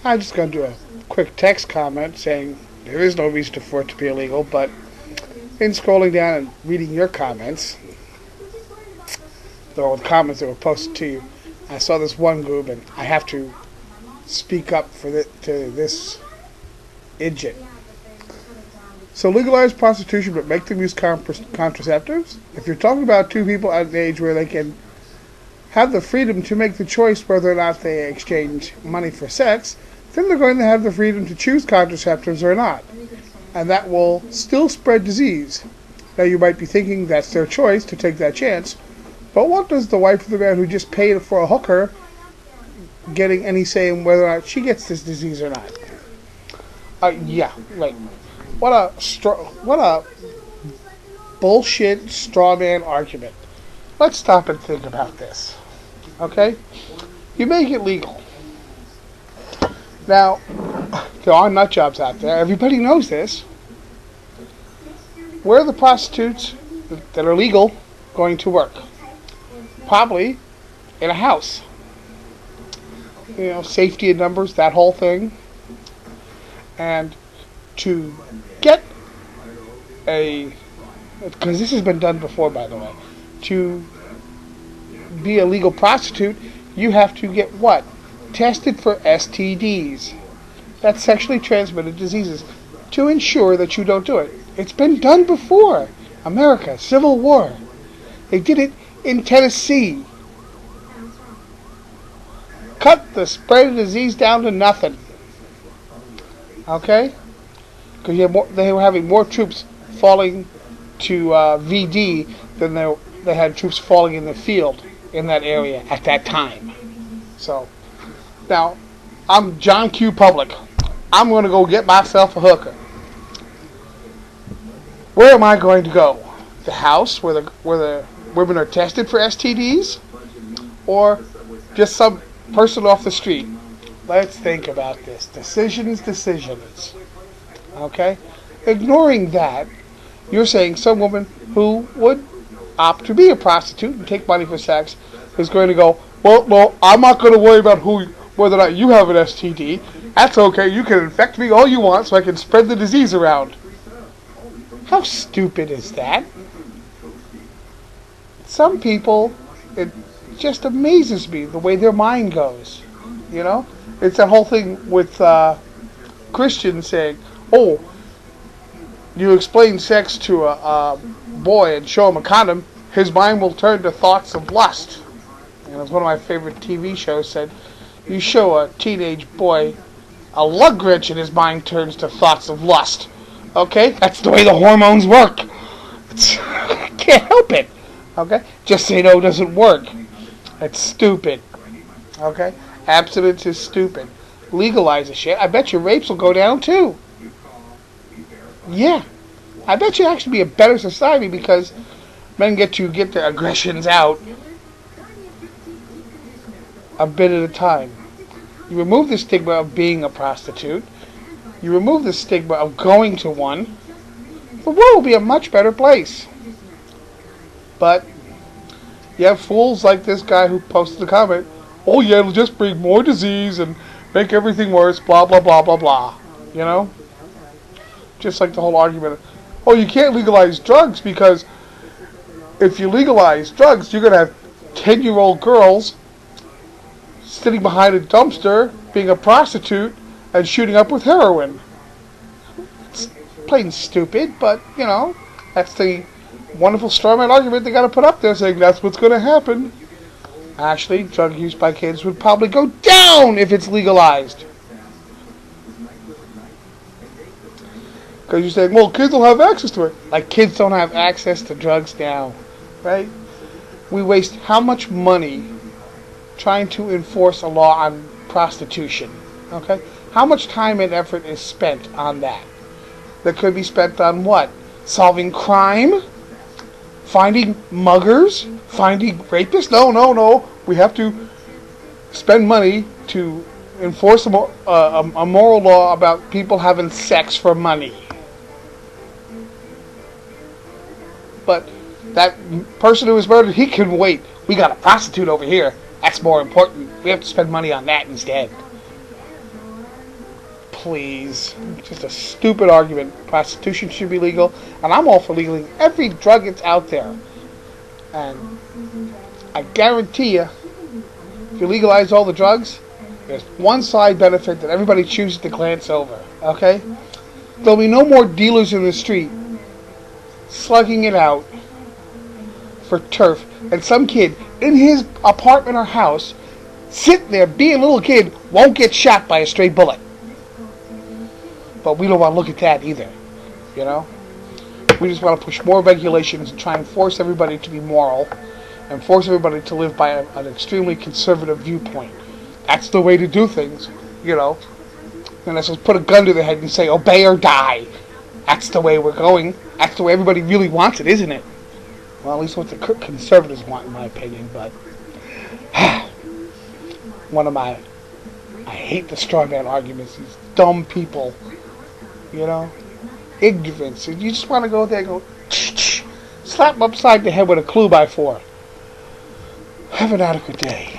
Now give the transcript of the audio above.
I'm just going to do a quick text comment saying there is no reason for it to be illegal, but in scrolling down and reading your comments, the comments that were posted to you, I saw this one group, and I have to speak up to this idiot. So legalize prostitution, but make them use contraceptives? If you're talking about two people at an age where they can have the freedom to make the choice whether or not they exchange money for sex, then they're going to have the freedom to choose contraceptives or not. And that will still spread disease. Now you might be thinking that's their choice to take that chance, but what does the wife of the man who just paid for a hooker getting any say in whether or not she gets this disease or not? Yeah, right. What a bullshit straw man argument. Let's stop and think about this. Okay? You make it legal. Now, there are nut jobs out there. Everybody knows this. Where are the prostitutes that are legal going to work? Probably in a house. You know, safety in numbers, that whole thing. And to get because this has been done before, by the way, to be a legal prostitute, you have to get what? Tested for STDs. That's sexually transmitted diseases, to ensure that you don't do it. It's been done before. America, Civil War. They did it in Tennessee. Cut the spread of disease down to nothing. Okay? Because they were having more troops falling to VD than they had troops falling in the field in that area at that time. So, now, I'm John Q. Public. I'm going to go get myself a hooker. Where am I going to go? The house where the women are tested for STDs? Or just some person off the street? Let's think about this. Decisions. Okay? Ignoring that, you're saying some woman who would opt to be a prostitute and take money for sex is going to go, well, I'm not going to worry about whether or not you have an STD. That's okay. You can infect me all you want so I can spread the disease around. How stupid is that? Some people, it just amazes me the way their mind goes. You know? It's that whole thing with Christians saying, oh, you explain sex to a boy and show him a condom, his mind will turn to thoughts of lust. And as one of my favorite TV shows said, you show a teenage boy a lug wrench and his mind turns to thoughts of lust. Okay? That's the way the hormones work. I can't help it. Okay? Just say no doesn't work. It's stupid. Okay? Abstinence is stupid. Legalize the shit. I bet your rapes will go down too. Yeah. I bet you actually be a better society because men get to get their aggressions out a bit at a time. You remove the stigma of being a prostitute. You remove the stigma of going to one. The world will be a much better place. But you have fools like this guy who posted the comment, oh yeah, it'll just bring more disease and make everything worse, blah, blah, blah, blah, blah. You know? Just like the whole argument, oh, you can't legalize drugs because if you legalize drugs, you're going to have 10-year-old girls sitting behind a dumpster being a prostitute and shooting up with heroin. It's plain stupid, but, you know, that's the wonderful strawman argument they got to put up there saying that's what's going to happen. Actually, drug use by kids would probably go down if it's legalized. Because you're saying, well, kids will have access to it. Like kids don't have access to drugs now, right? We waste how much money trying to enforce a law on prostitution, okay? How much time and effort is spent on that? That could be spent on what? Solving crime? Finding muggers? Finding rapists? No. We have to spend money to enforce a moral law about people having sex for money. But that person who was murdered, he can wait. We got a prostitute over here. That's more important. We have to spend money on that instead. please. Just a stupid argument. Prostitution should be legal, and I'm all for legalizing every drug that's out there. And I guarantee you, if you legalize all the drugs, there's one side benefit that everybody chooses to glance over. Okay? There'll be no more dealers in the street slugging it out for turf, and some kid in his apartment or house sitting there being a little kid won't get shot by a stray bullet. But we don't want to look at that either, you know? We just want to push more regulations and try and force everybody to be moral and force everybody to live by an extremely conservative viewpoint. That's the way to do things, you know? And let's just put a gun to their head and say, obey or die. That's the way we're going. That's the way everybody really wants it, isn't it? Well, at least what the conservatives want, in my opinion, but I hate the straw man arguments, these dumb people, you know, ignorance. And you just want to go there and go, slap them upside the head with a 2x4. Have an adequate day.